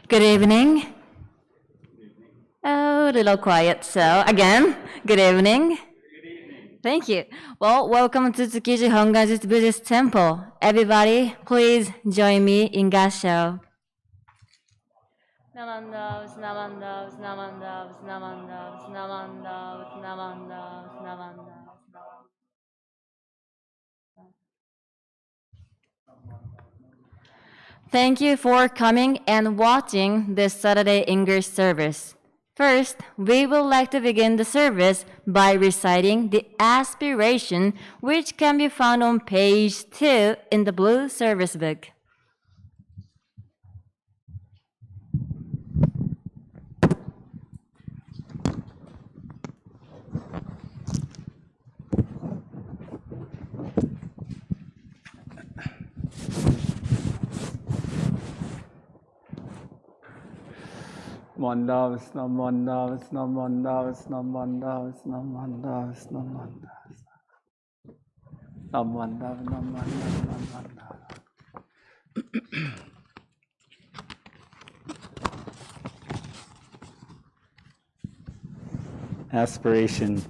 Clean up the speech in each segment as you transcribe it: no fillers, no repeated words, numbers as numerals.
Good evening. Oh, a little quiet. So, again, good evening. Thank you. Well, welcome to Tsukiji Hongwanji Buddhist Temple. Everybody, please join me in Gassho. Namandavs, namandavs, namandavs, namandavs, namandavs, namandavs, namandavs. Thank you for coming and watching this Saturday English service. First, we would like to begin the service by reciting the aspiration, which can be found on page 2 in the blue service book. Namandavs, namandavs, namandavs, namandavs, namandavs, namandavs. Namandav, namandav, namandav. Aspiration.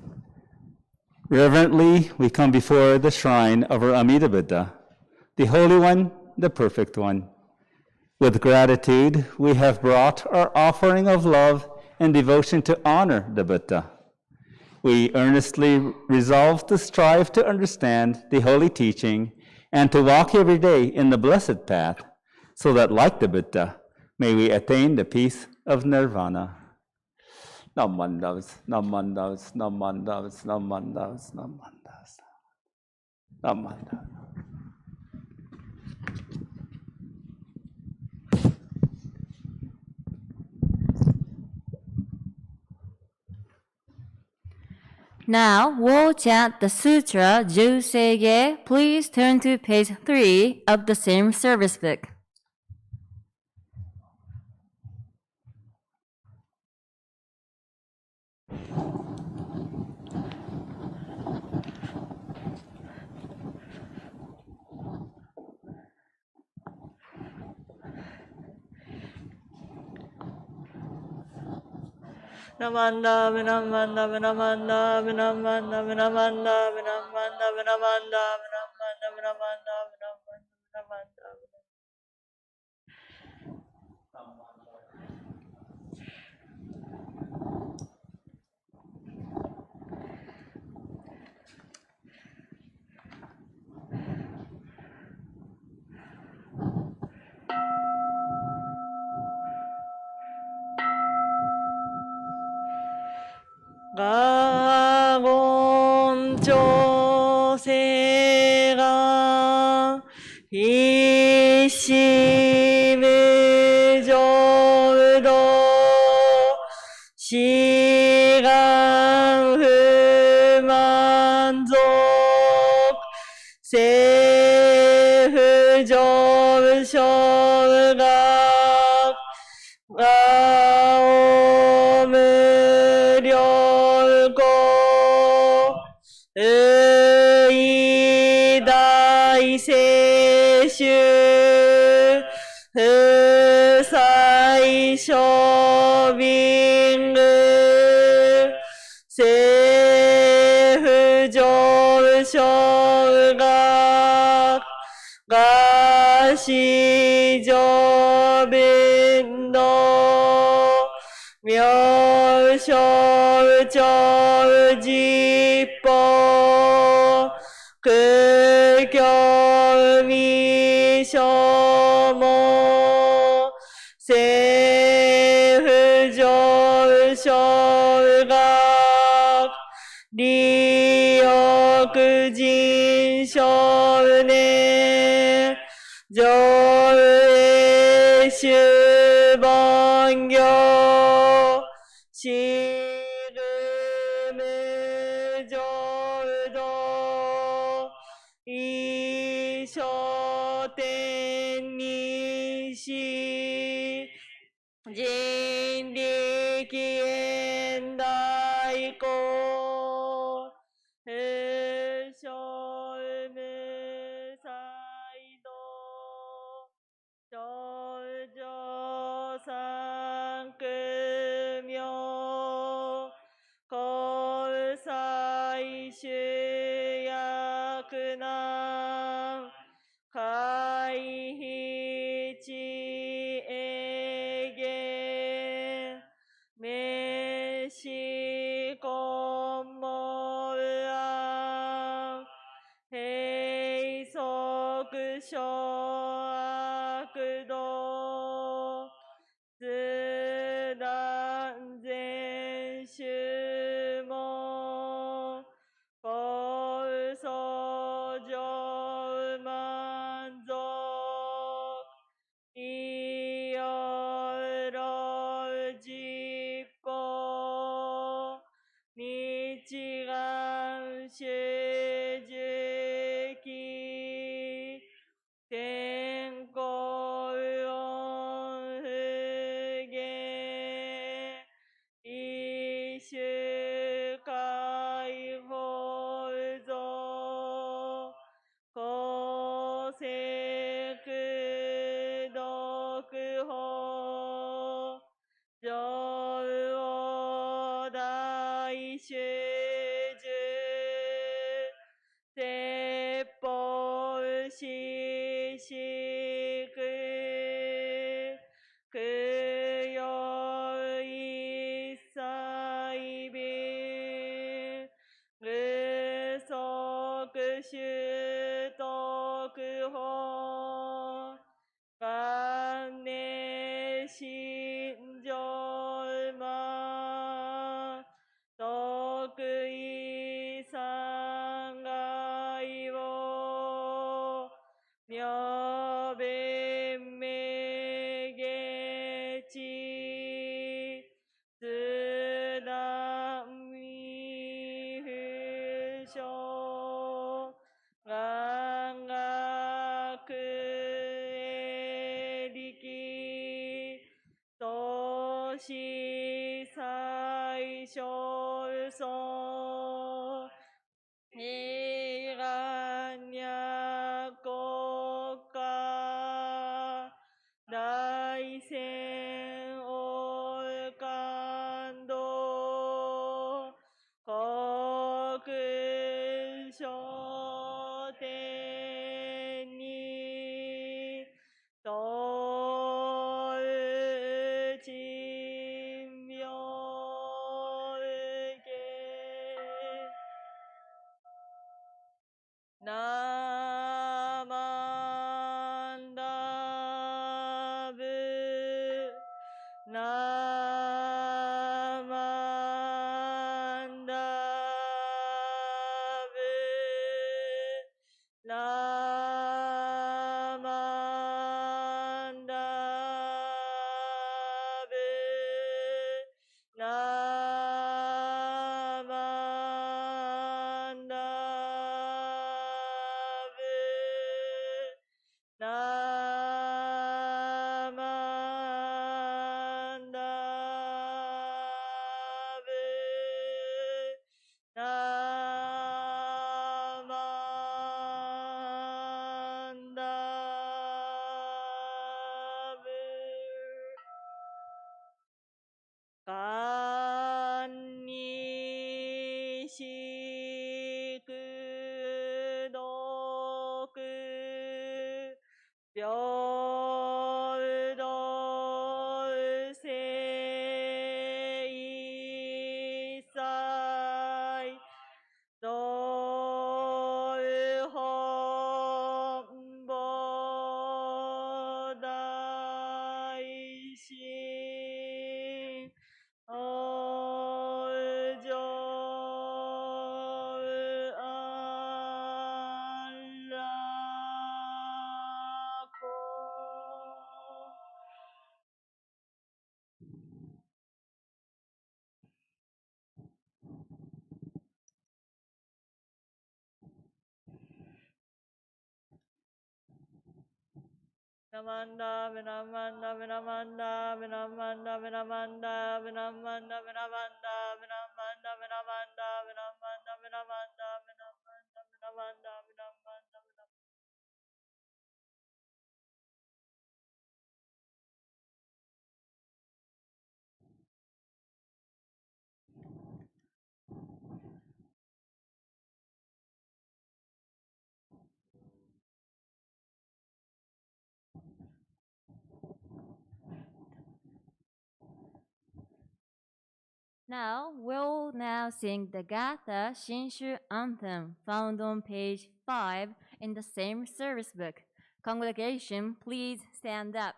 Reverently, we come before the shrine of our Amida Buddha, the Holy One, the Perfect One. With gratitude, we have brought our offering of love and devotion to honor the Buddha. We earnestly resolve to strive to understand the holy teaching and to walk every day in the blessed path, so that, like the Buddha, may we attain the peace of nirvana. Namandavs, namandavs, namandavs, namandavs, namandavs, namandavs. Now, we'll chant the sutra Jusei. Please turn to page 3 of the same service book. Namanda, Vinamanda, Vinamanda, Vinamanda, Vinamanda, Vinamanda, Vinamanda, Vinamanda, Vinamanda, Vinamanda. 가곤조 세가 이시무조도 시간 후만족 세후조쇼각 의다이세슈 사이쇼빙그 세후조쇼각 가시조빈도 묘쇼조지뽀 극교미쇼모 세후조쇼각 리오쿠진쇼네 조의슈번교 시르무조도 이쇼텐니시 진리기엔다이고 해쇼무사이도 조조사 子最小尊悲願若国家大仙王感動国書店に到珍妙家ナマンダブナマンダブナマンダブナマンダブナマンダブナマンダブ観にしくどく平等性一切道本菩大心往生安楽ナマンダブナマンダブナマンダブナマンダブナマンダブナマンダブナマンダブナマンダブナマンダブナマンダブナマンダブナマンダブナマンダブナマンダブナNow, we'll now sing the Gatha Shinshu anthem found on page 5 in the same service book. Congregation, please stand up.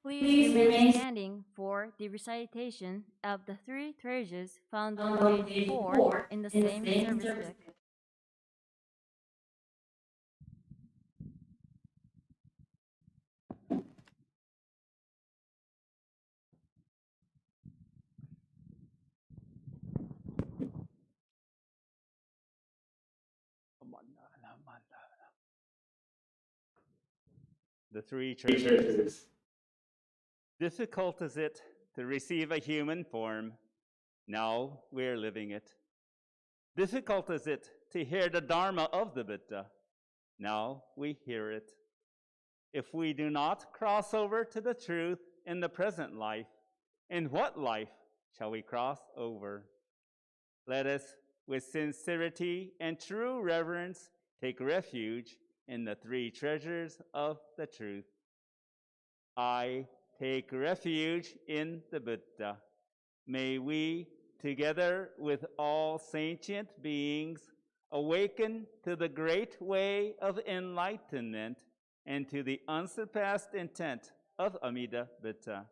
Please remain standing for the recitation of the three treasures found on page 4 in the same service book. The three treasures. Difficult is it to receive a human form. Now we're living it. Difficult is it to hear the Dharma of the Buddha. Now we hear it. If we do not cross over to the truth in the present life, in what life shall we cross over? Let us, with sincerity and true reverence, take refuge in the three treasures of the truth. I take refuge in the Buddha. May we, together with all sentient beings, awaken to the great way of enlightenment and to the unsurpassed intent of Amida Buddha.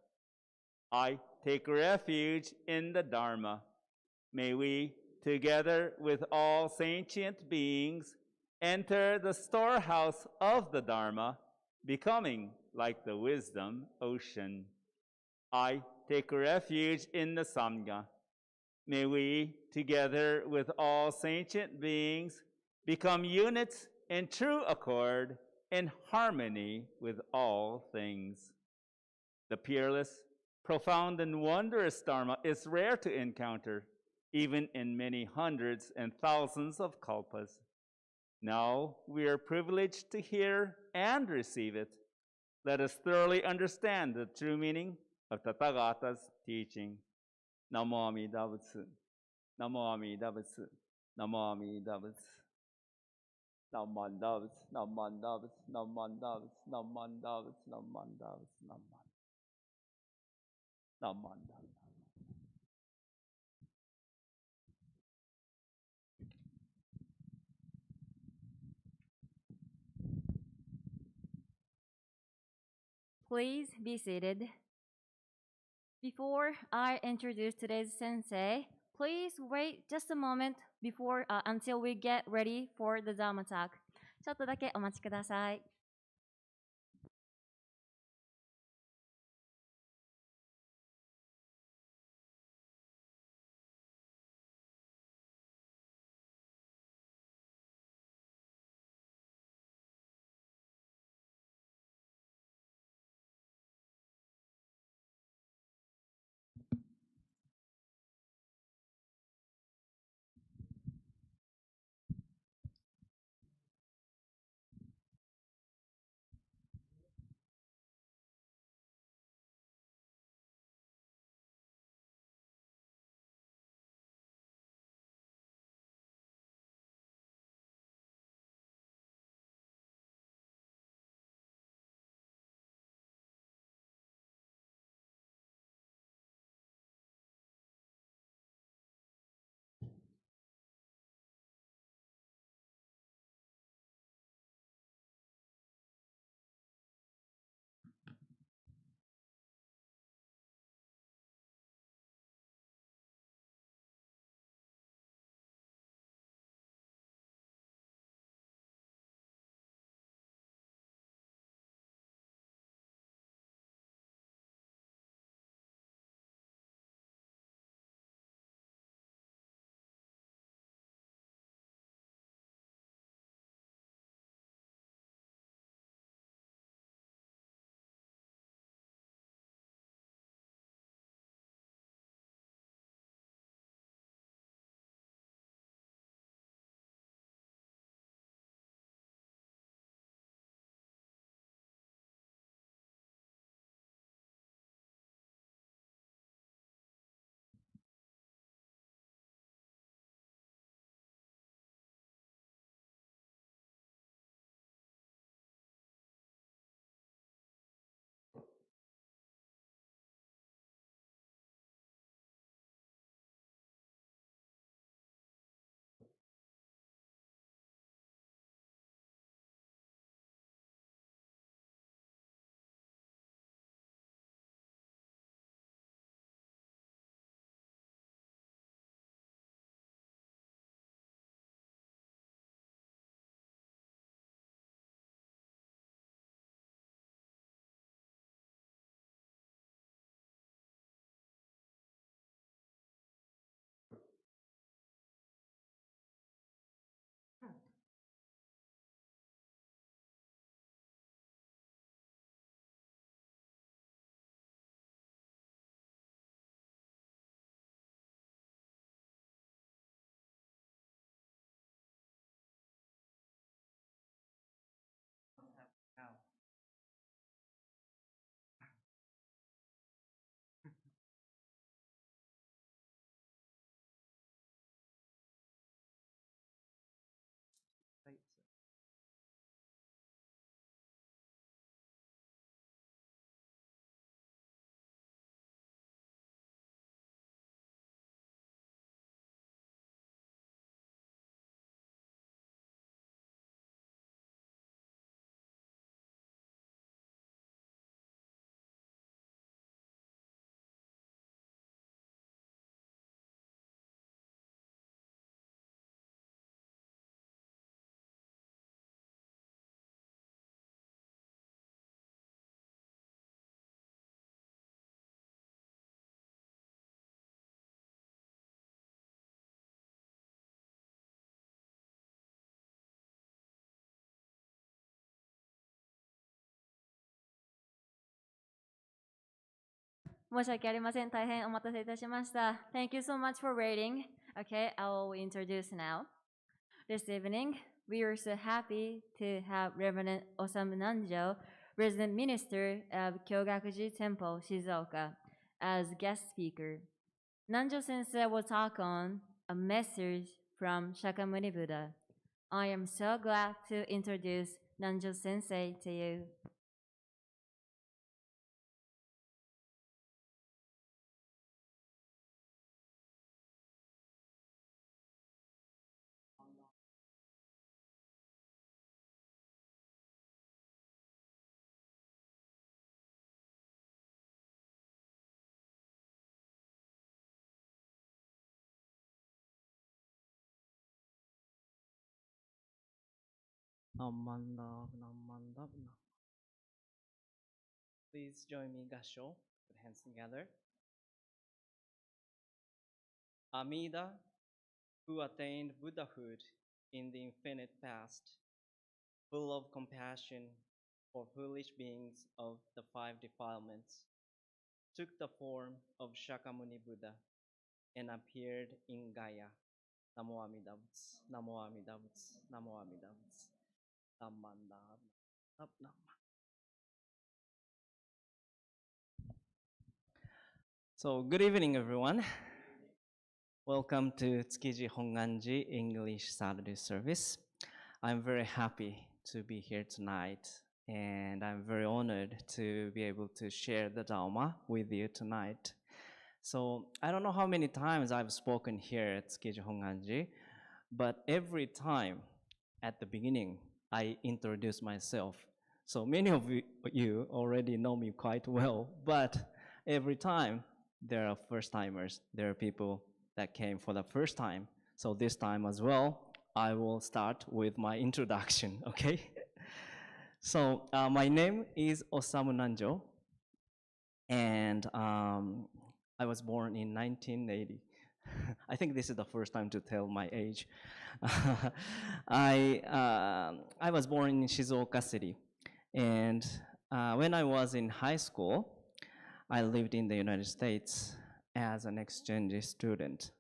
I take refuge in the Dharma. May we, together with all sentient beings, enter the storehouse of the Dharma, becoming like the wisdom ocean. I take refuge in the Sangha. May we, together with all sentient beings, become units in true accord, in harmony with all things. The peerless, profound, and wondrous Dharma is rare to encounter, even in many hundreds and thousands of kalpas. Now we are privileged to hear and receive it. Let us thoroughly understand the true meaning of Tathagata's teaching. Namo Amida Butsu. Namo Amida Butsu. Namo Amida Butsu. Namo Amida Butsu. Namo Amida Butsu. Namo Amida Butsu. Namo Amida Butsu. Namo Amida Butsu. Namo Amida Butsu. Please be seated. Before I introduce today's sensei, please wait just a moment until we get ready for the Dharma talk. ちょっとだけお待ちください。申し訳ありません。大変お待たせいたしました。Thank you so much for waiting. Okay, I will introduce now. This evening, we are so happy to have Reverend Osamu Nanjo, Resident Minister of Kyogakuji Temple, Shizuoka, as guest speaker. Nanjo Sensei will talk on a message from Sakyamuni Buddha. I am so glad to introduce Nanjo Sensei to you. Please join me, Gassho. Put hands together. Amida, who attained Buddhahood in the infinite past, full of compassion for foolish beings of the five defilements, took the form of Sakyamuni Buddha and appeared in Gaia. Namo Amida Butsu, Namo Amida Butsu, Namo Amida Butsu. So, good evening, everyone. Welcome to Tsukiji Hongwanji English Saturday service. I'm very happy to be here tonight, and I'm very honored to be able to share the Dharma with you tonight. So, I don't know how many times I've spoken here at Tsukiji Hongwanji, but every time at the beginning, I introduce myself. So many of you already know me quite well, but every time there are first-timers. There are people that came for the first time. So this time as well, I will start with my introduction, okay? So my name is Osamu Nanjo, and I was born in 1980. I think this is the first time to tell my age. I was born in Shizuoka city, and when I was in high school, I lived in the United States as an exchange student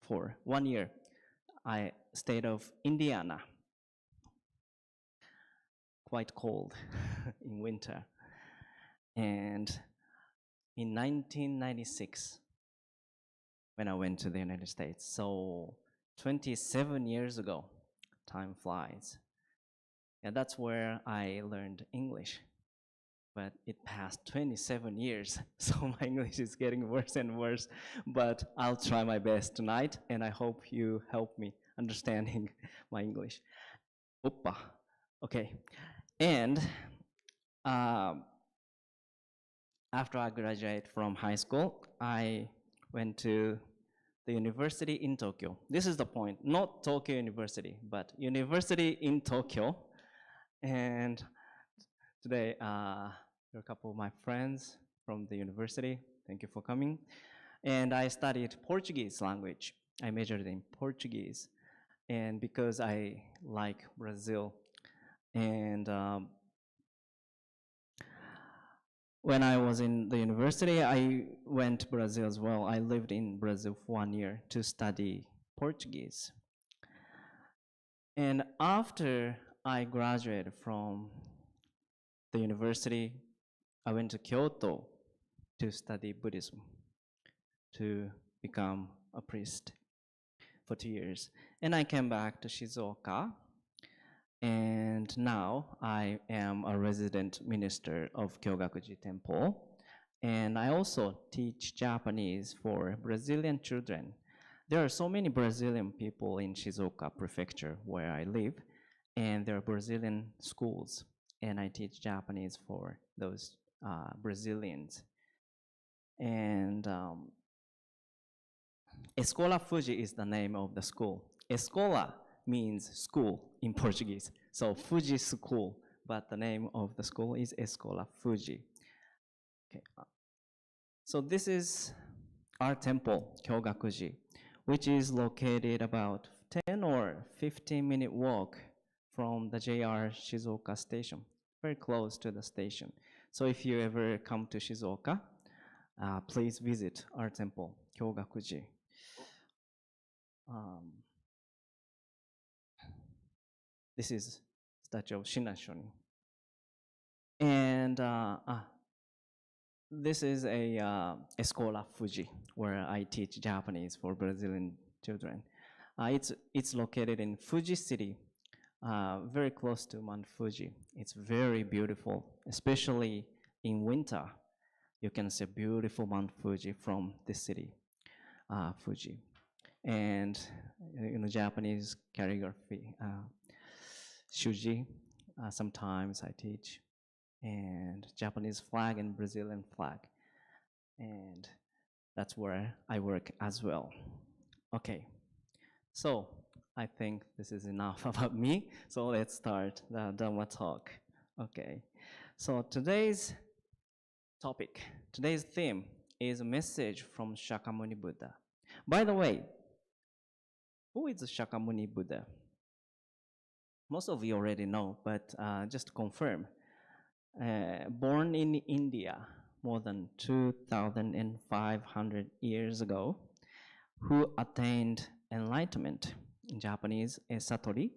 for 1 year. I state of Indiana, quite cold in winter. And in 1996, when I went to the United States, so 27 years ago, time flies. And that's where I learned English. But it passed 27 years, so my English is getting worse and worse. But I'll try my best tonight, and I hope you help me understanding my English. Oppa. Okay. And after I graduated from high school, I went to the university in Tokyo. This is the point, not Tokyo University, but university in Tokyo. And today, there are a couple of my friends from the university. Thank you for coming. And I studied Portuguese language. I majored in Portuguese. And because I like Brazil, and when I was in the university, I went to Brazil as well. I lived in Brazil for 1 year to study Portuguese. And after I graduated from the university, I went to Kyoto to study Buddhism, to become a priest for 2 years. And I came back to Shizuoka, and now I am a resident minister of Kyogakuji Temple. And I also teach Japanese for Brazilian children. There are so many Brazilian people in Shizuoka Prefecture where I live, and there are Brazilian schools, and I teach Japanese for those Brazilians. And Escola Fuji is the name of the school. Escola means school in Portuguese, so Fuji School, but the name of the school is Escola Fuji. Okay. So this is our temple, Kyogakuji, which is located about 10 or 15-minute walk from the JR Shizuoka station, very close to the station. So if you ever come to Shizuoka, please visit our temple, Kyogakuji. This is statue of Shinashonin. And this is a Escola Fuji, where I teach Japanese for Brazilian children. It's located in Fuji City, very close to Mount Fuji. It's very beautiful, especially in winter. You can see beautiful Mount Fuji from this city, Fuji. And Japanese calligraphy, shuji, sometimes I teach, and Japanese flag and Brazilian flag. And that's where I work as well. Okay, so I think this is enough about me. So let's start the Dharma talk. Okay, so today's topic, today's theme is a message from Sakyamuni Buddha. By the way, who is Sakyamuni Buddha? Most of you already know, but just to confirm, born in India more than 2,500 years ago, who attained enlightenment, in Japanese, satori,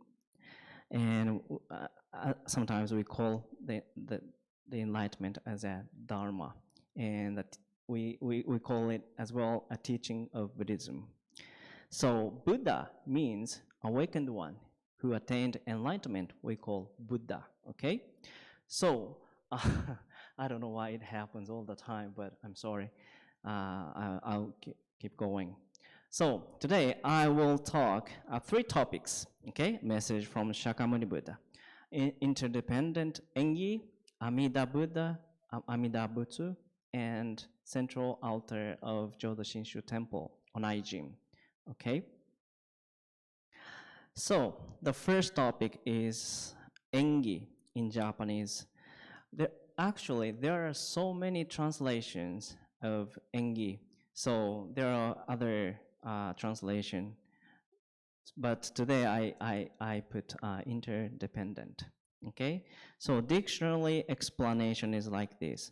and sometimes we call the enlightenment as a Dharma, and that we call it as well a teaching of Buddhism. So Buddha means awakened one who attained enlightenment. We call Buddha. Okay, so I don't know why it happens all the time, but I'm sorry. I'll keep going. So today I will talk 3 topics. Okay, message from Sakyamuni Buddha: interdependent Engi, Amida Buddha, Amida Butsu, and central altar of Jodo Shinshu Temple on Aijin. Okay. So the first topic is Engi in Japanese. There are so many translations of Engi. So there are other translation, but today I put interdependent. Okay. So dictionary explanation is like this: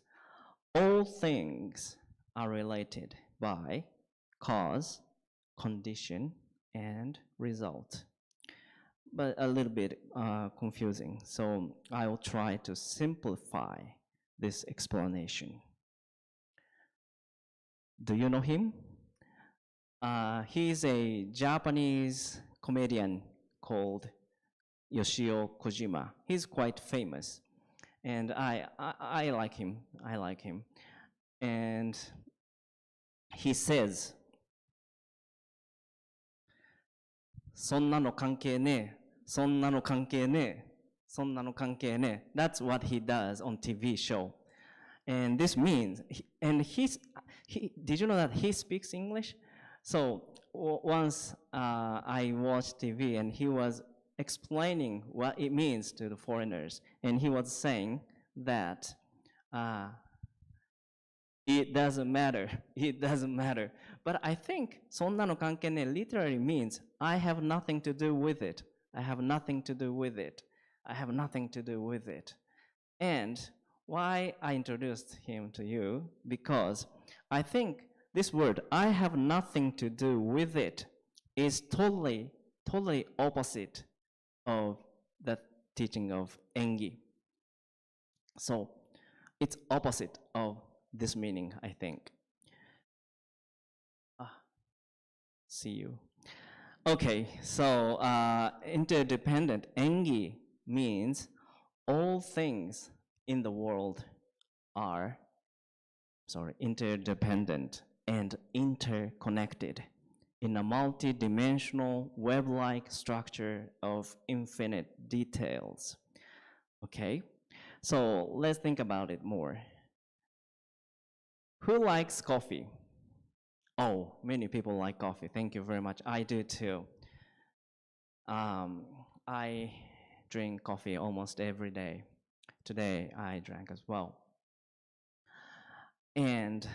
all things are related by cause, condition, and result. But a little bit confusing, so I will try to simplify this explanation. Do you know him? He's a Japanese comedian called Yoshio Kojima. He's quite famous, and I like him. I like him, and he says, "Sonna no kankei ne, sonna no kankei ne, sonna no kankei ne." That's what he does on TV show, and this means, did you know that he speaks English? So once I watched TV, and he was explaining what it means to the foreigners, and he was saying that it doesn't matter. But I think sonna no kankei ne literally means I have nothing to do with it. I have nothing to do with it. I have nothing to do with it. And why I introduced him to you? Because I think this word, I have nothing to do with it, is totally opposite of the teaching of Engi. So it's opposite of this meaning, I think. See you. Okay, so interdependent Engi means all things in the world are interdependent and interconnected in a multi-dimensional web-like structure of infinite details. Okay, so let's think about it more. Who likes coffee? Oh, many people like coffee. Thank you very much. I do too. I drink coffee almost every day. Today I drank as well. And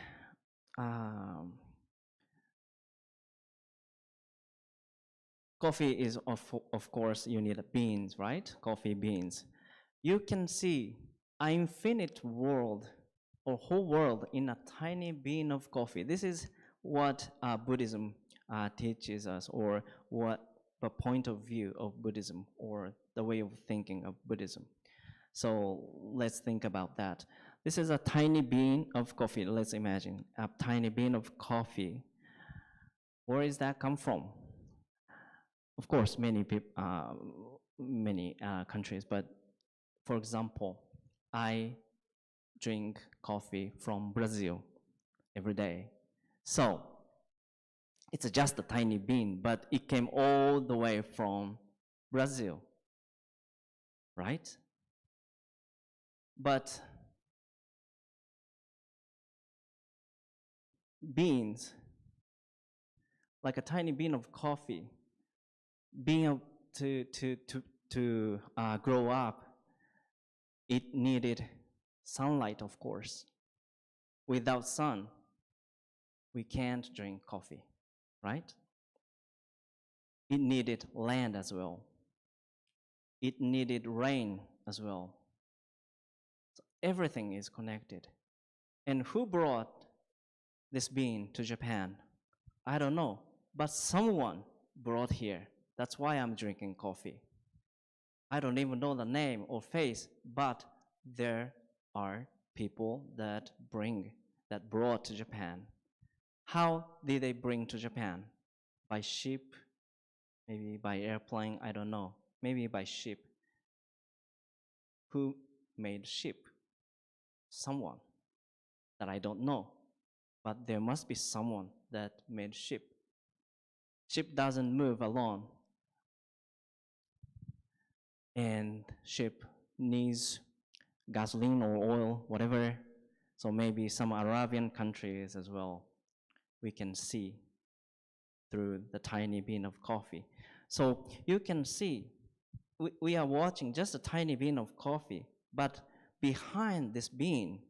coffee is, of course, you need beans, right? Coffee beans. You can see an infinite world or whole world in a tiny bean of coffee. This is what Buddhism teaches us, or what the point of view of Buddhism, or the way of thinking of Buddhism. So let's think about that. This is a tiny bean of coffee. Let's imagine a tiny bean of coffee. Where does that come from? Of course, many countries, but for example, I drink coffee from Brazil every day. So it's just a tiny bean, but it came all the way from Brazil, right? But beans, like a tiny bean of coffee, being able to grow up, it needed sunlight, of course. Without sun, we can't drink coffee, right? It needed land as well. It needed rain as well. So everything is connected. And who brought this bean to Japan? I don't know, but someone brought here. That's why I'm drinking coffee. I don't even know the name or face, but there are people that brought to Japan. How did they bring to Japan? By ship, maybe by airplane, I don't know. Maybe by ship. Who made ship? Someone that I don't know. But there must be someone that made ship. Ship doesn't move alone. And ship needs gasoline or oil, whatever. So maybe some Arabian countries as well, we can see through the tiny bean of coffee. So you can see, we are watching just a tiny bean of coffee, but behind this bean,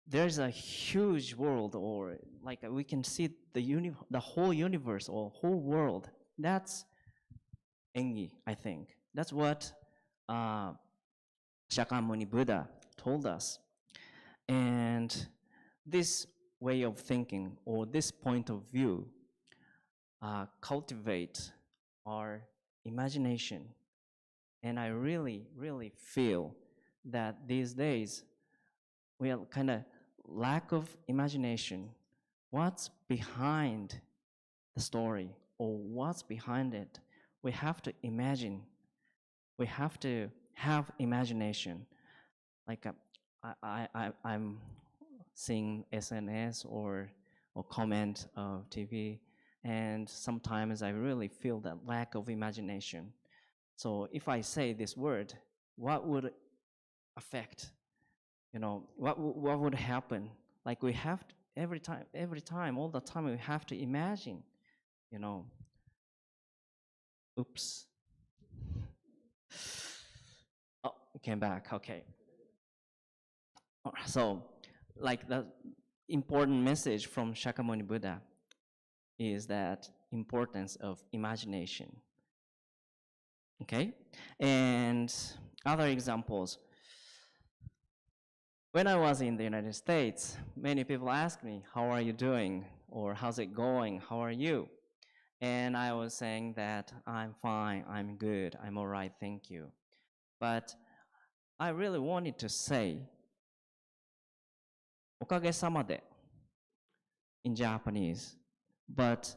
there's a huge world, or like we can see the whole universe or whole world. That's Engi, I think. That's what Sakyamuni Buddha told us. And this way of thinking, or this point of view, cultivate our imagination. And I really, really feel that these days we are kind of lack of imagination. What's behind the story, or what's behind it? We have to imagine. We have to have imagination. Like I'm seeing SNS or comment of TV, and sometimes I really feel that lack of imagination. So if I say this word, what would affect? You know, what would happen? Like we have to, every time, all the time, we have to imagine, you know. Oops. Oh, it came back, okay. So, like the important message from Sakyamuni Buddha is that importance of imagination. Okay? And other examples. When I was in the United States, many people asked me, how are you doing? Or how's it going? How are you? And I was saying that I'm fine, I'm good, I'm all right, thank you. But I really wanted to say, おかげさまで in Japanese. But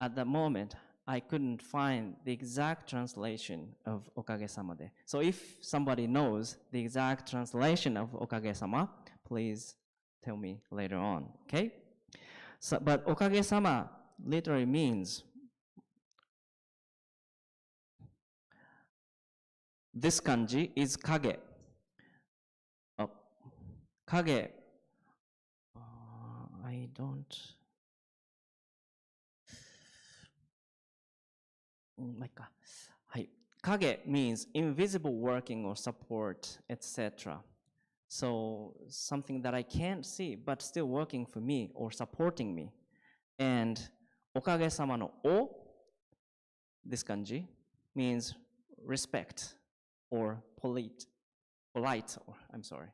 at the moment, I couldn't find the exact translation of おかげさまで. So if somebody knows the exact translation of おかげさま, please tell me later on, okay? So, but おかげさま literally means this kanji is kage. Kage, I don't. Kage means invisible working or support, etc. So something that I can't see, but still working for me or supporting me. And おかげさまの o, this kanji, means respect or polite, or I'm sorry.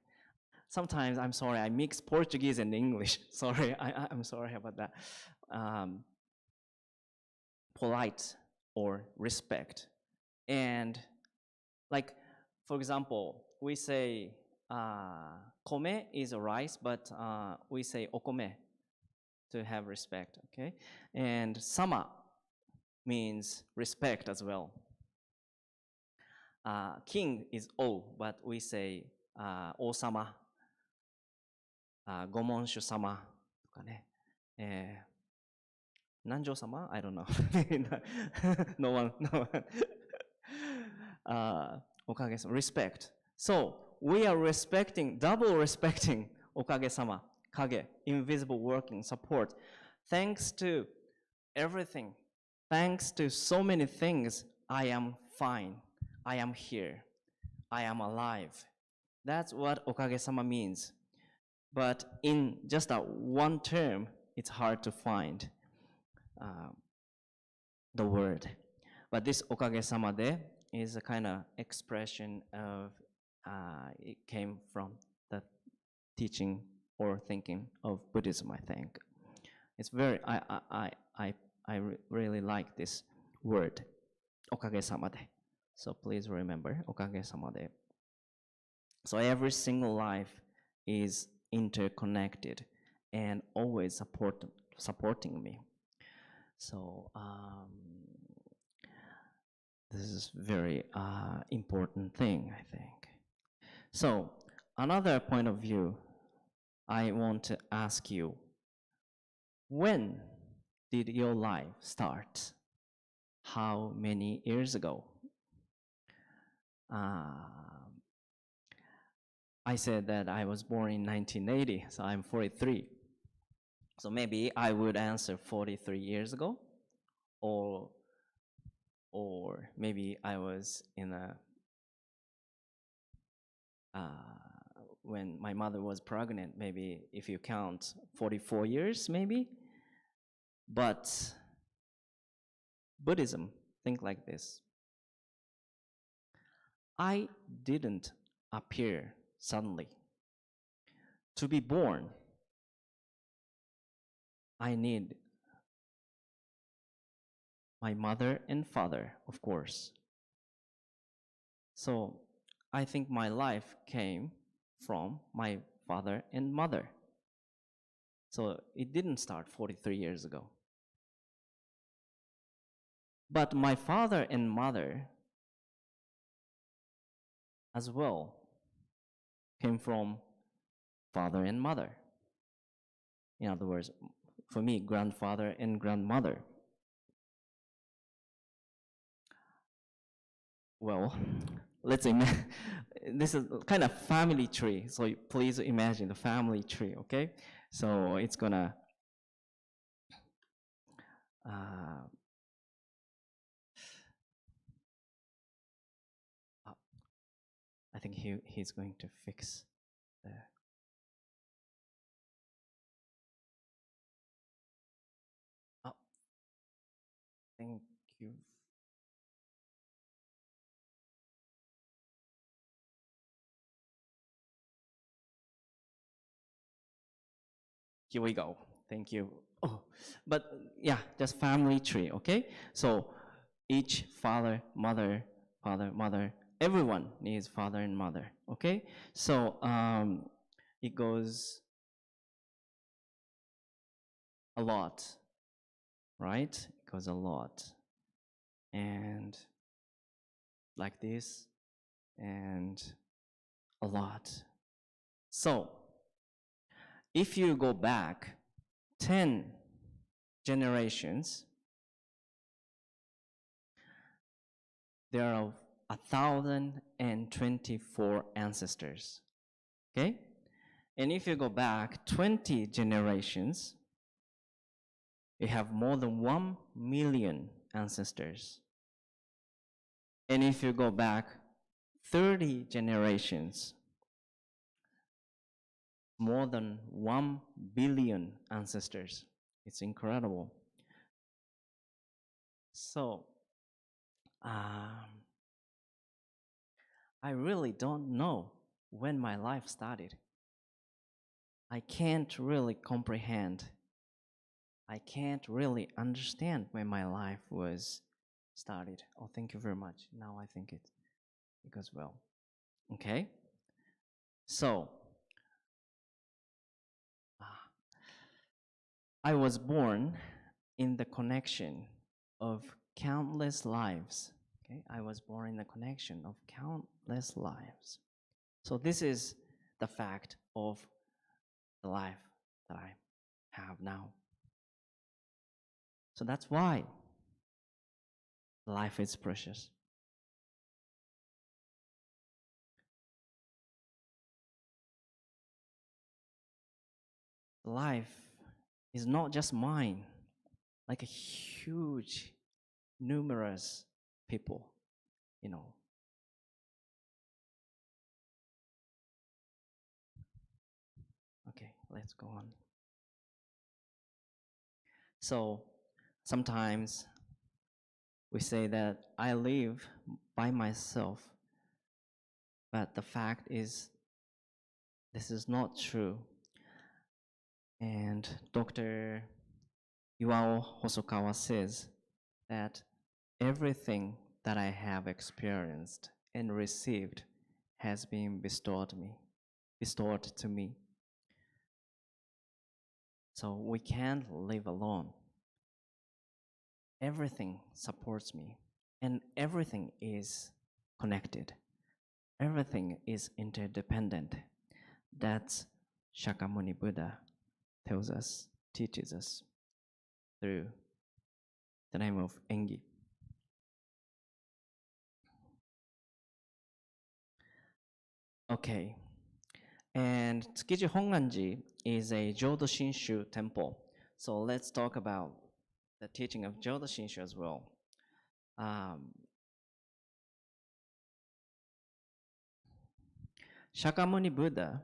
sometimes I'm sorry, I mix Portuguese and English. Sorry, I'm sorry about that. Polite or respect. And like, for example, we say kome is a rice, but we say okome to have respect, okay? And sama means respect as well. King is O, but we say Osama, Gomonshu sama, NANJO Osamu? I don't know. No one. Okage-sama, respect. So we are double respecting Okage-sama, Kage, invisible working support. Thanks to everything, thanks to so many things, I am fine. I am here. I am alive. That's what Okage-sama means. But in just one term, it's hard to find the word. But this Okage-sama de is a kind of expression of, it came from the teaching or thinking of Buddhism, I think. It's very, I really like this word, Okage-sama de. So please remember, Okage-sama de. So every single life is interconnected and always supporting me. So this is very important thing, I think. So another point of view, I want to ask you, when did your life start? How many years ago? I said that I was born in 1980, so I'm 43. So maybe I would answer 43 years ago, or maybe I was in when my mother was pregnant, maybe if you count 44 years, maybe. But Buddhism, think like this. I didn't appear suddenly. To be born, I need my mother and father, of course. So I think my life came from my father and mother. So it didn't start 43 years ago. But my father and mother as well came from father and mother. In other words, for me, grandfather and grandmother. Well, let's imagine, this is kind of family tree, so please imagine the family tree, okay? So it's gonna, I think he's going to fix the, thank you. Here we go. Thank you. Oh, but yeah, just family tree, okay? So each father, mother, everyone needs father and mother, okay? So it goes a lot, right? It goes a lot. And like this, and a lot. So if you go back 10 generations, there are 1,024 ancestors, okay? And if you go back 20 generations, you have more than 1 million ancestors. And if you go back 30 generations, more than 1 billion ancestors. It's incredible. So, I really don't know when my life started. I can't really comprehend. I can't really understand when my life was started. Oh, thank you very much. Now I think it goes well. Okay? So, I was born in the connection of countless lives. Okay? I was born in the connection of countless lives. So this is the fact of the life that I have now. So that's why life is precious. Life is not just mine, like a huge, numerous people, you know. Okay, let's go on. So sometimes we say that I live by myself, but the fact is this is not true. And Dr. Yuao Hosokawa says that everything that I have experienced and received has been bestowed to me. So we can't live alone. Everything supports me, and everything is connected. Everything is interdependent. That's Sakyamuni Buddha tells us, teaches us through the name of Engi. Okay, and Tsukiji Hongwanji is a Jodo Shinshu temple. So let's talk about the teaching of Jodo Shinshu as well. Sakyamuni Buddha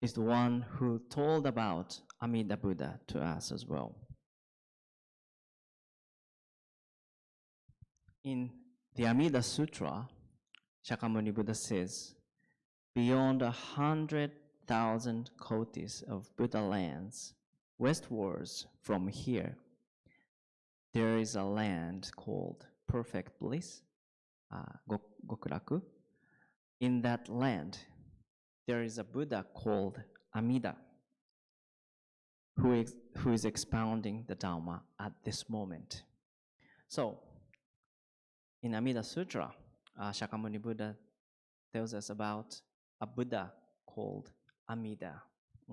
is the one who told about Amida Buddha to us as well. In the Amida Sutra, Sakyamuni Buddha says, beyond 100,000 kotis of Buddha lands, westwards from here, there is a land called perfect bliss, Gokuraku. In that land, there is a Buddha called Amida, who is expounding the Dharma at this moment. So, in Amida Sutra, Sakyamuni Buddha tells us about a Buddha called Amida.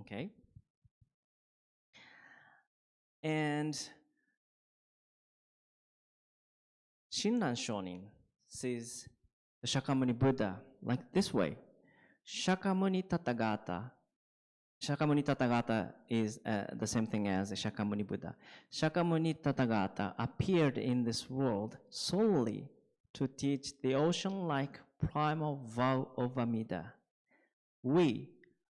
Okay? And Shinran Shonin says the Sakyamuni Buddha like this way. Sakyamuni Tathagata is the same thing as Sakyamuni Buddha. Sakyamuni Tathagata appeared in this world solely to teach the ocean-like primal vow of Amida. We,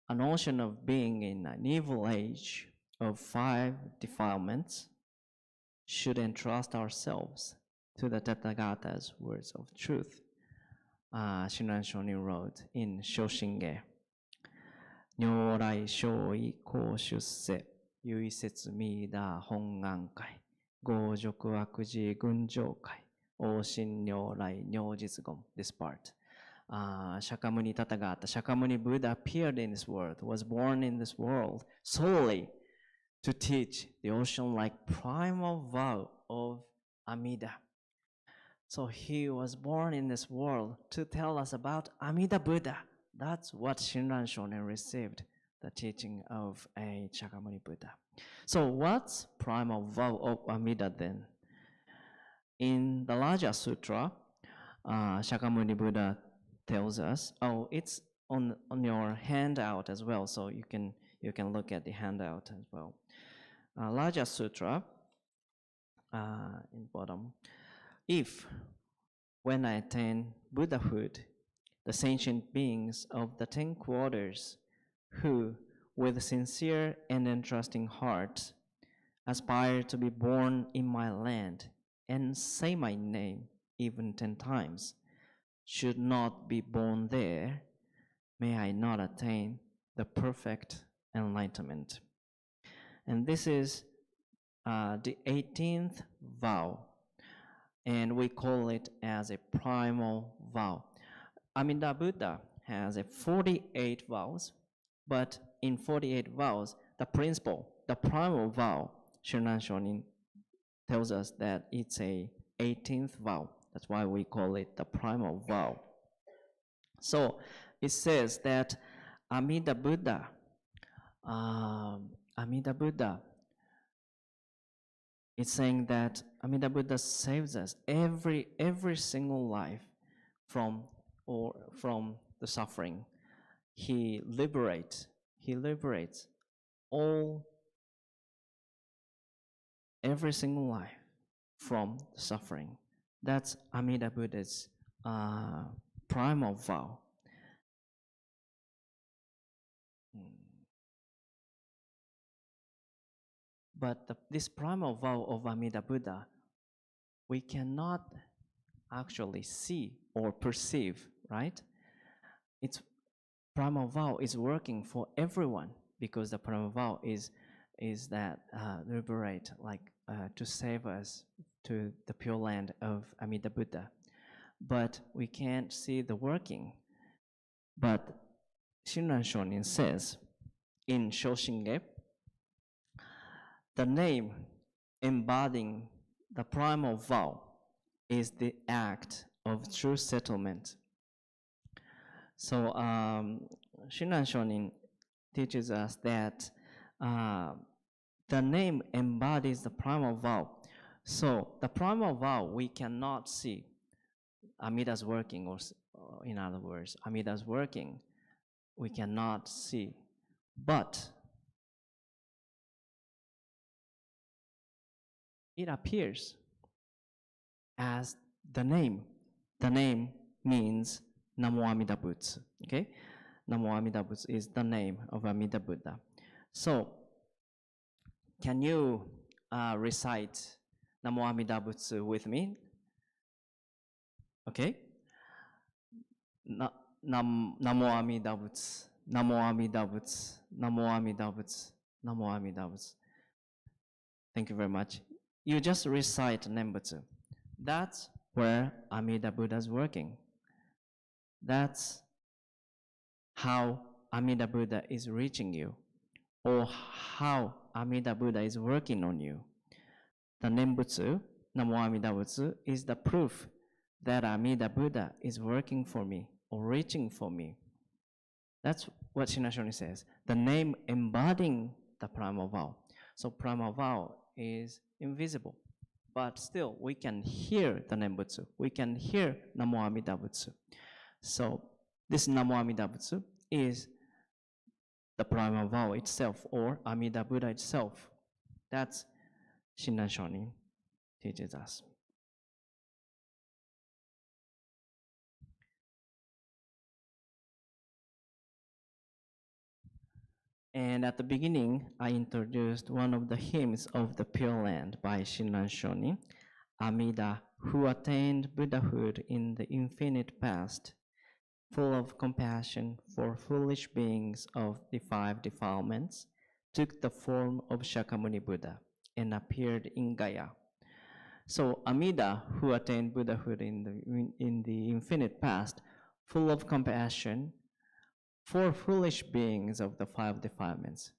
an ocean of being in an evil age of 5 defilements, should entrust ourselves to the Tathagata's words of truth. Shinran Shonin wrote in Shoshinge. Nyorai shoi ko shusse, yui setsu mida hongan kai, gojokuakuji gunjou kai, oshin nyorai nyojitsugon. This part. Sakyamuni Tathagata, Sakyamuni Buddha appeared in this world, was born in this world solely to teach the ocean-like primal vow of Amida. So he was born in this world to tell us about Amida Buddha. That's what Shinran Shonin received, the teaching of a Sakyamuni Buddha. So what's primal vow of Amida then? In the larger sutra, Sakyamuni Buddha tells us, it's on your handout as well, so you can look at the handout as well. Larger sutra, in bottom, if when I attain Buddhahood, the sentient beings of the 10 quarters who, with sincere and entrusting hearts, aspire to be born in my land and say my name even 10 times, should not be born there, may I not attain the perfect enlightenment. And this is the 18th vow, and we call it as a primal vow. Amida Buddha has 48 vows, but in 48 vows, the principle, the primal vow, Shinran Shonin tells us that it's a 18th vow. That's why we call it the primal vow. So it says that Amida Buddha, it's saying that Amida Buddha saves us every single life from the suffering. He liberates every single life from the suffering. That's Amida Buddha's primal vow. But this primal vow of Amida Buddha, we cannot actually see or perceive, right? Its primal vow is working for everyone, because the primal vow is that liberate, to save us to the pure land of Amida Buddha. But we can't see the working. But Shinran Shonin says in Shoshinge, the name embodying the primal vow is the act of true settlement. So Shinran Shonin teaches us that the name embodies the primal vow. So the primal vow, we cannot see Amida's working, or in other words, Amida's working, we cannot see. But it appears as the name. The name means Namo Amida Butsu, okay? Namo Amida Butsu is the name of Amida Buddha. So, can you recite Namo Amida Butsu with me? Okay? Namo Amida Butsu, Namo Amida Butsu, Namo Amida Butsu, Namo Amida Butsu. Thank you very much. You just recite Nembutsu. That's where Amida Buddha is working. That's how Amida Buddha is reaching you, or how Amida Buddha is working on you. The Nembutsu, Namo Amida Butsu, is the proof that Amida Buddha is working for me or reaching for me. That's what Shinran Shonin says. The name embodying the primal vow. So primal vow is invisible, but still we can hear the Nembutsu. We can hear Namo Amida Butsu. So this Namo Amida Butsu is the primal vow itself, or Amida Buddha itself. That's Shinran Shonin teaches us. And at the beginning, I introduced one of the hymns of the Pure Land by Shinran Shonin, Amida, who attained Buddhahood in the infinite past, full of compassion for foolish beings of the 5 defilements, took the form of Sakyamuni Buddha and appeared in Gaya. So Amida, who attained Buddhahood in the infinite past, full of compassion for foolish beings of the 5 defilements.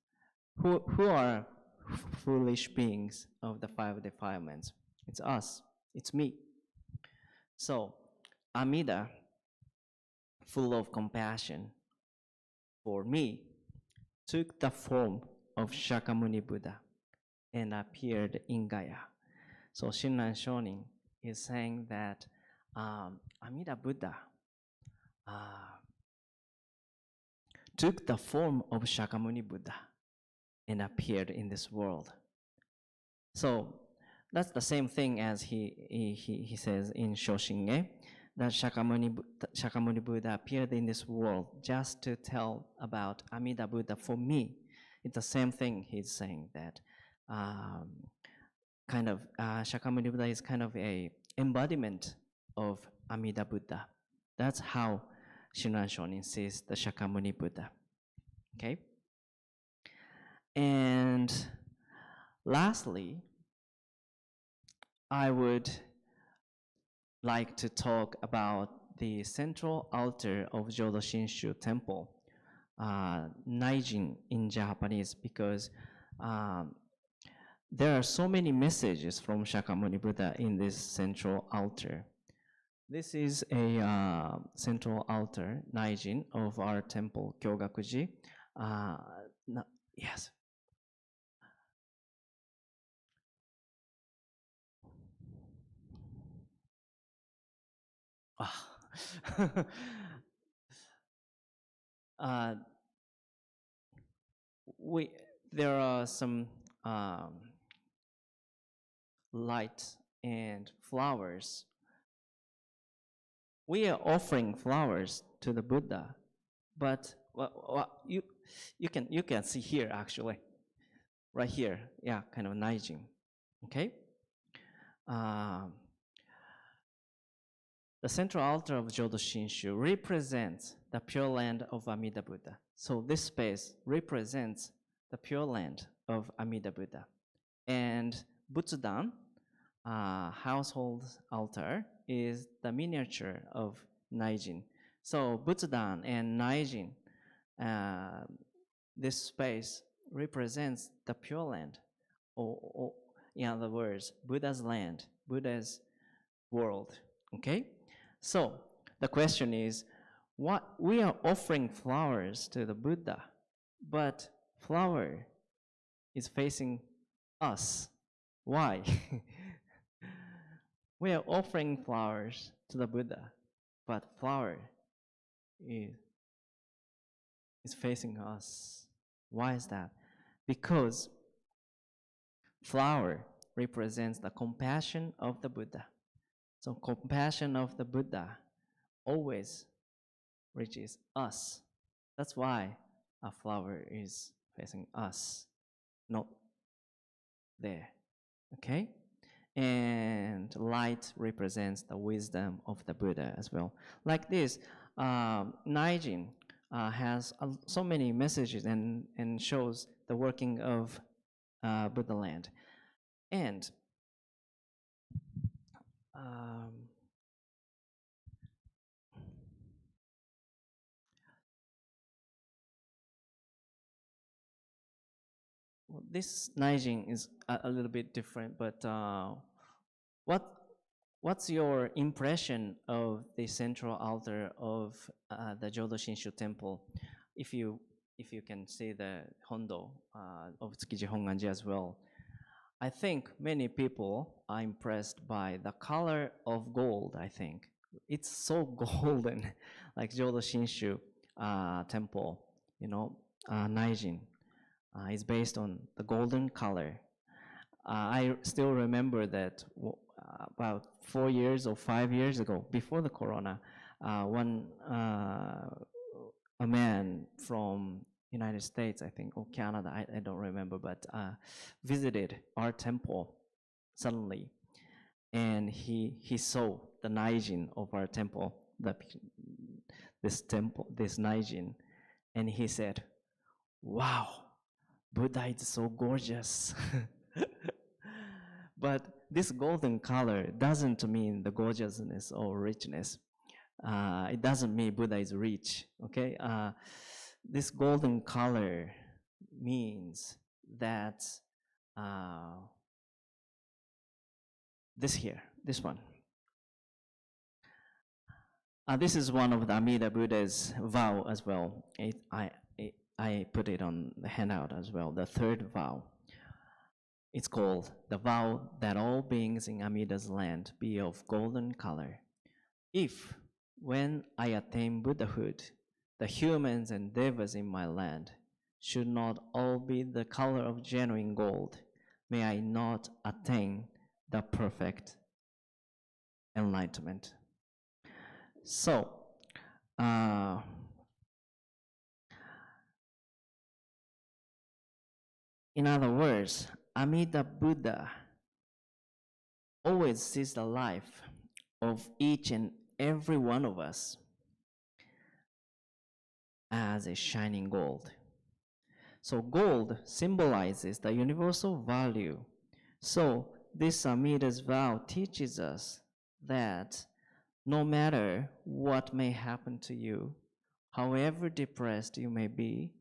Who are foolish beings of the 5 defilements? It's us. It's me. So Amida, full of compassion for me, took the form of Sakyamuni Buddha and appeared in Gaya. So Shinran Shonin is saying that Amida Buddha took the form of Sakyamuni Buddha and appeared in this world. So that's the same thing as he says in Shoshinge, that Sakyamuni Buddha appeared in this world just to tell about Amida Buddha for me. It's the same thing he's saying, that Sakyamuni Buddha is kind of a embodiment of Amida Buddha. That's how Shinran Shonin sees the Sakyamuni Buddha. Okay? And lastly, I would like to talk about the central altar of Jodo Shinshu Temple, Naijin in Japanese, because there are so many messages from Sakyamuni Buddha in this central altar. This is a central altar, Naijin, of our temple, Kyogakuji. Yes. There are some light and flowers. We are offering flowers to the Buddha, but you can see here actually, right here, yeah, kind of Naijin, okay. The central altar of Jodo Shinshu represents the Pure Land of Amida Buddha. So this space represents the Pure Land of Amida Buddha. And Butsudan, household altar, is the miniature of Naijin. So Butsudan and Naijin, this space represents the Pure Land, or in other words, Buddha's land, Buddha's world, okay? So the question is, what we are offering flowers to the Buddha, but flower is facing us. Why? We are offering flowers to the Buddha, but flower is facing us. Why is that? Because flower represents the compassion of the Buddha. So compassion of the Buddha always reaches us. That's why a flower is facing us, not there, okay? And light represents the wisdom of the Buddha as well. Like this, Naijin has so many messages and shows the working of Buddha land. And well, this Naijin is a little bit different, but what's your impression of the central altar of the Jodo Shinshu temple? If you can see the hondo of Tsukiji Hongwanji as well. I think many people are impressed by the color of gold, I think. It's so golden, like Jodo Shinshu temple, you know, Naijin is based on the golden color. I still remember that about 4 years or 5 years ago, before the corona, a man from United States, I think, or Canada, I don't remember, but visited our temple suddenly, and he saw the Naijin of our temple, this Naijin, and he said, "Wow, Buddha is so gorgeous." But this golden color doesn't mean the gorgeousness or richness. It doesn't mean Buddha is rich, okay? This golden color means that this one. This is one of the Amida Buddha's vow as well. I put it on the handout as well, the third vow. It's called the vow that all beings in Amida's land be of golden color. If, when I attain Buddhahood, the humans and devas in my land should not all be the color of genuine gold, may I not attain the perfect enlightenment. So, in other words, Amida Buddha always sees the life of each and every one of us as a shining gold. So gold symbolizes the universal value. So this Amida's vow teaches us that no matter what may happen to you, however depressed you may be,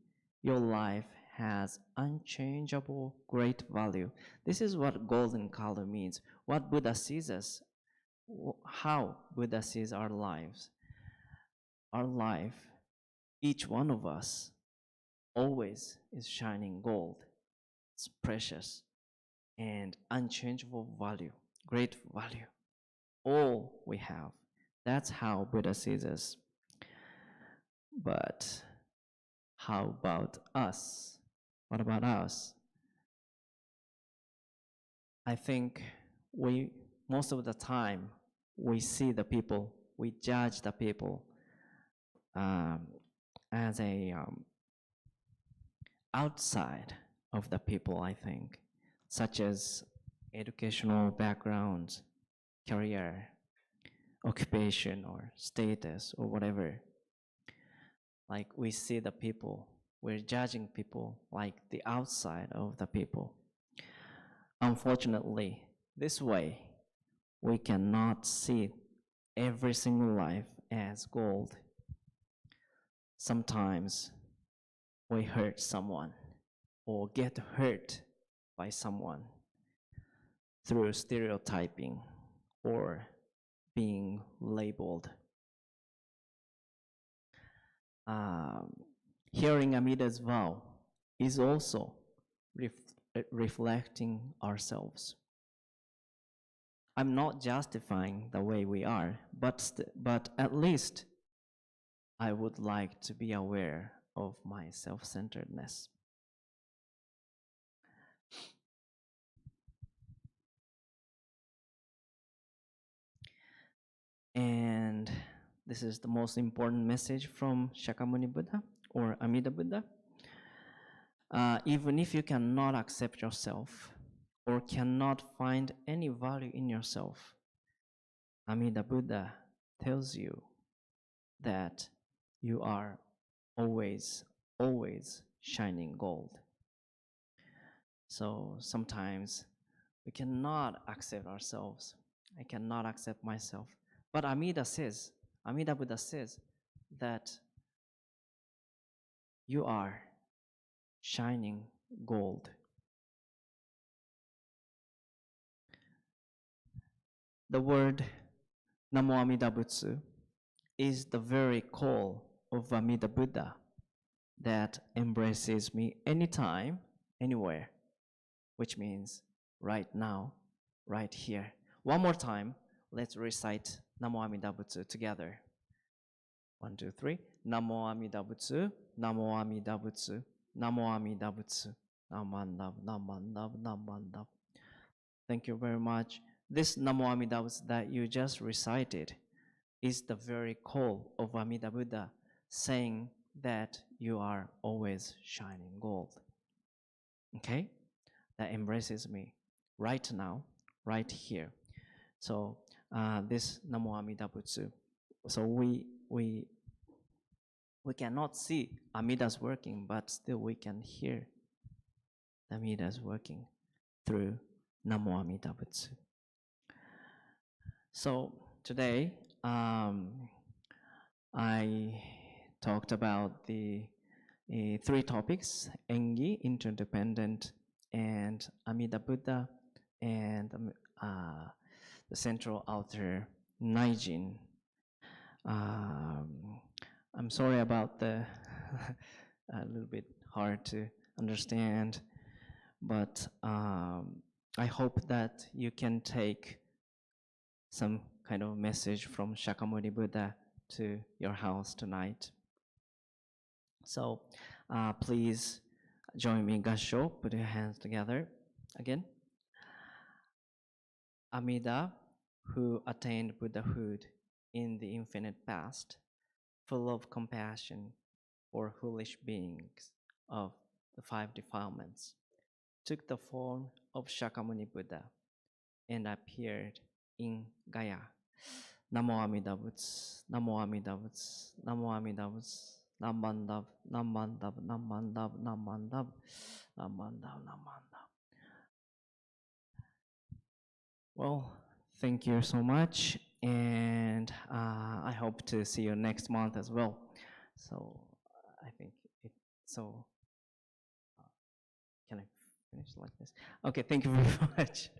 your life has unchangeable great value. This is what golden color means. What Buddha sees us, how Buddha sees our lives. Our life, each one of us, always is shining gold. It's precious and unchangeable value, great value. All we have. That's how Buddha sees us. But how about us? What about us? I think most of the time, we see the people, we judge the people as a outside of the people, I think, such as educational backgrounds, career, occupation, or status, or whatever. Like we see the people, we're judging people like the outside of the people. Unfortunately, this way, we cannot see every single life as gold. Sometimes we hurt someone or get hurt by someone through stereotyping or being labeled. Hearing Amida's vow is also reflecting ourselves. I'm not justifying the way we are, but at least I would like to be aware of my self-centeredness. And this is the most important message from Sakyamuni Buddha or Amida Buddha. Even if you cannot accept yourself or cannot find any value in yourself, Amida Buddha tells you that you are always, always shining gold. So sometimes we cannot accept ourselves. I cannot accept myself. But Amida Buddha says that you are shining gold. The word Namo Amida Butsu is the very call of Amida Buddha that embraces me anytime, anywhere, which means right now, right here. One more time, let's recite Namo Amida Butsu together. 1, 2, 3. Namo Amida Butsu, Namo Amida Butsu, Namo Amida Butsu, Namandav, Namandav, Namandav. Thank you very much. This Namo Amida Butsu that you just recited is the very call of Amida Buddha saying that you are always shining gold. Okay? That embraces me right now, right here. So this Namo Amida Butsu. So we cannot see Amida's working, but still we can hear Amida's working through Namo Amida Butsu. So today I talked about the 3 topics: Engi, interdependent, and Amida Buddha, and the central altar, Naijin. I'm sorry about the a little bit hard to understand, but I hope that you can take some kind of message from Sakyamuni Buddha to your house tonight. So please join me in Gassho. Put your hands together again. Amida, who attained Buddhahood in the infinite past, full of compassion for foolish beings of the 5 defilements, took the form of Sakyamuni Buddha and appeared in Gaya. Namo Amida Butsu, Namo Amida Butsu, Namo Amida Butsu, Namandab, namandab, namandab, namandab, namandab, namandab. Well, thank you so much, and I hope to see you next month as well. So I think it. So can I finish like this? Okay, thank you very much.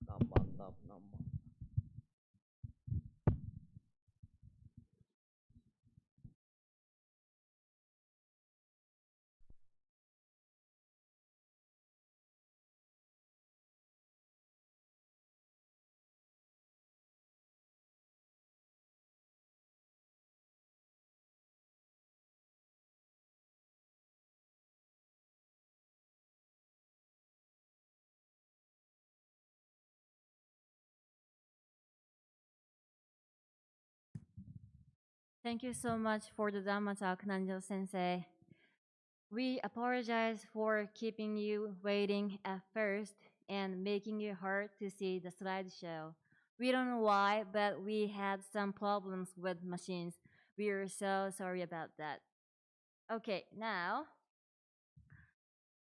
Namandab, namandab. Thank you so much for the Dharma talk, Nanjo Sensei. We apologize for keeping you waiting at first and making it hard to see the slideshow. We don't know why, but we had some problems with machines. We are so sorry about that. Okay, now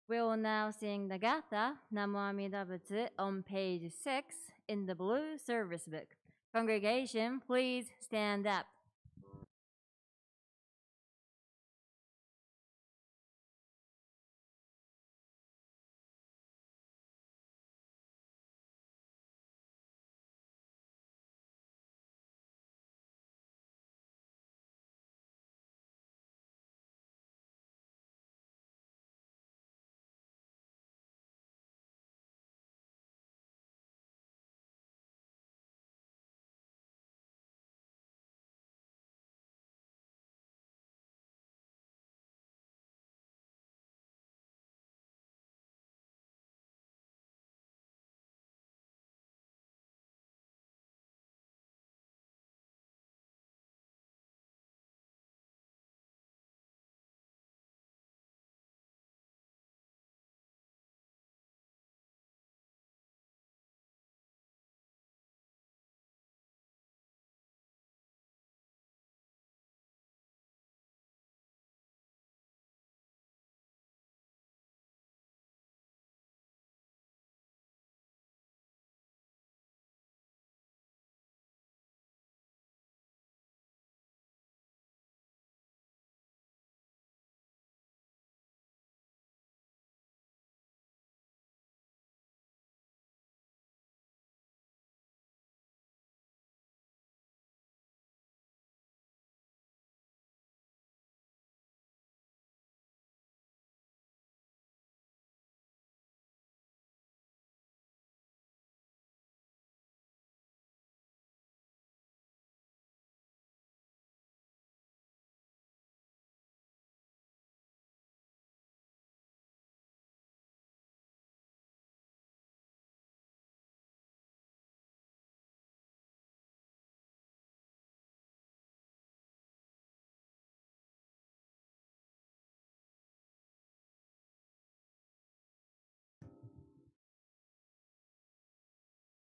we will now sing the Gatha, Namo Amida Butsu, on page 6 in the blue service book. Congregation, please stand up.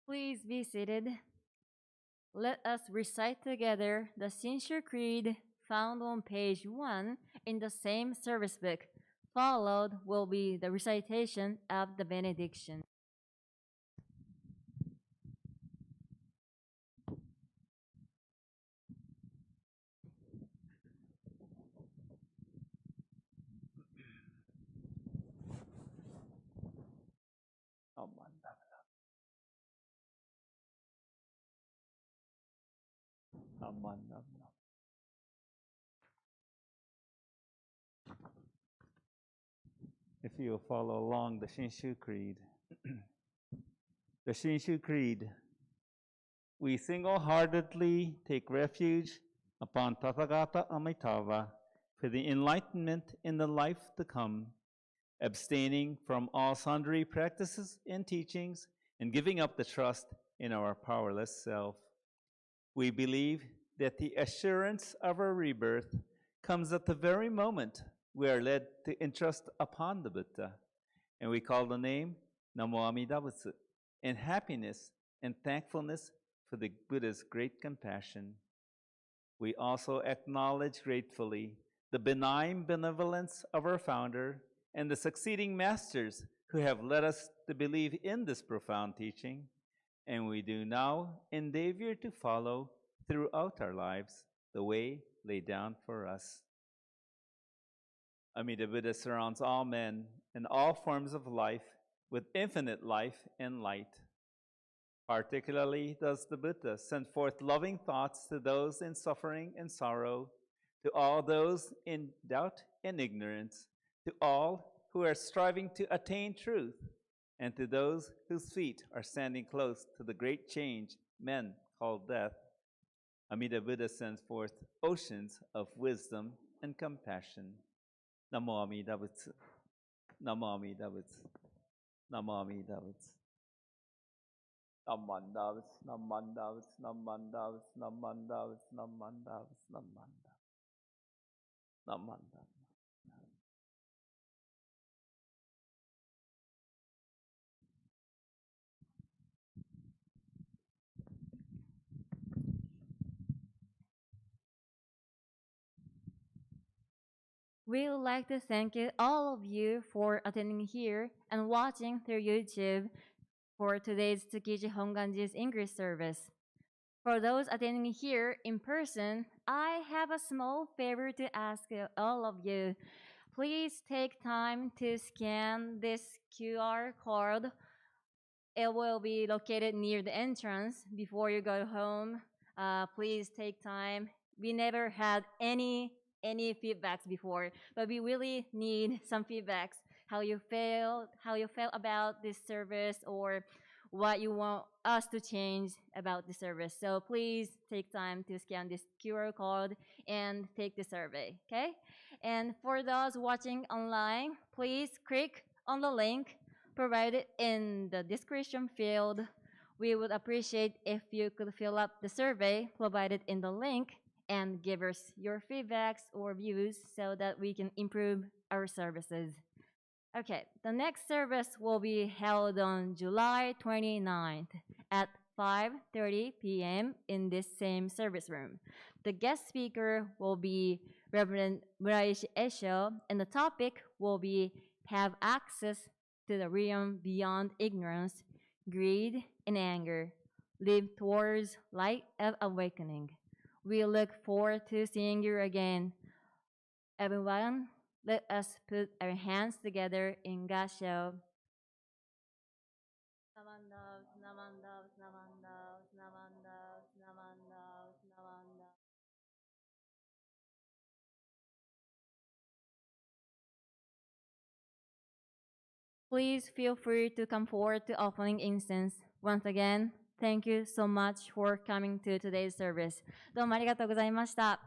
Please be seated. Let us recite together the Sincere Creed found on page 1 in the same service book. Followed will be the recitation of the benediction. If you will follow along the Shinshu Creed. The Shinshu Creed. We single-heartedly take refuge upon Tathagata Amitabha for the enlightenment in the life to come, abstaining from all sundry practices and teachings, and giving up the trust in our powerless self. We believe that the assurance of our rebirth comes at the very moment we are led to entrust upon the Buddha, and we call the name Namo Amida Butsu, in happiness and thankfulness for the Buddha's great compassion. We also acknowledge gratefully the benign benevolence of our founder and the succeeding masters who have led us to believe in this profound teaching, and we do now endeavor to follow throughout our lives the way laid down for us. Amida Buddha surrounds all men and all forms of life with infinite life and light. Particularly does the Buddha send forth loving thoughts to those in suffering and sorrow, to all those in doubt and ignorance, to all who are striving to attain truth, and to those whose feet are standing close to the great change men call death. Amida Buddha sends forth oceans of wisdom and compassion. Namo Amida Butsu. Namo Amida Butsu. Namo Amida Butsu. Namandavs, namandavs, namandavs, namandavs, namandavs, namandavs, namandavs. We would like to thank all of you for attending here and watching through YouTube for today's Tsukiji Hongwanji's English service. For those attending here in person, I have a small favor to ask all of you. Please take time to scan this QR code. It will be located near the entrance before you go home. Please take time. We never had any feedbacks before, but we really need some feedbacks. How you felt about this service, or what you want us to change about the service. So please take time to scan this QR code and take the survey, okay? And for those watching online, please click on the link provided in the description field. We would appreciate if you could fill up the survey provided in the link and give us your feedbacks or views so that we can improve our services. Okay, the next service will be held on July 29th at 5:30 p.m. in this same service room. The guest speaker will be Reverend Muraishi Esho, and the topic will be Have Access to the Realm Beyond Ignorance, Greed, and Anger. Live towards light of awakening. We look forward to seeing you again. Everyone, let us put our hands together in Gassho. Namandavs, namandavs, namandavs, namandavs, namandavs, namandavs. Please feel free to come forward to offering incense. Once again, thank you so much for coming to today's service. どうもありがとうございました。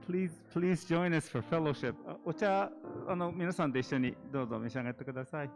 Please join us for fellowship. お茶、皆さんで一緒にどうぞ召し上がってください。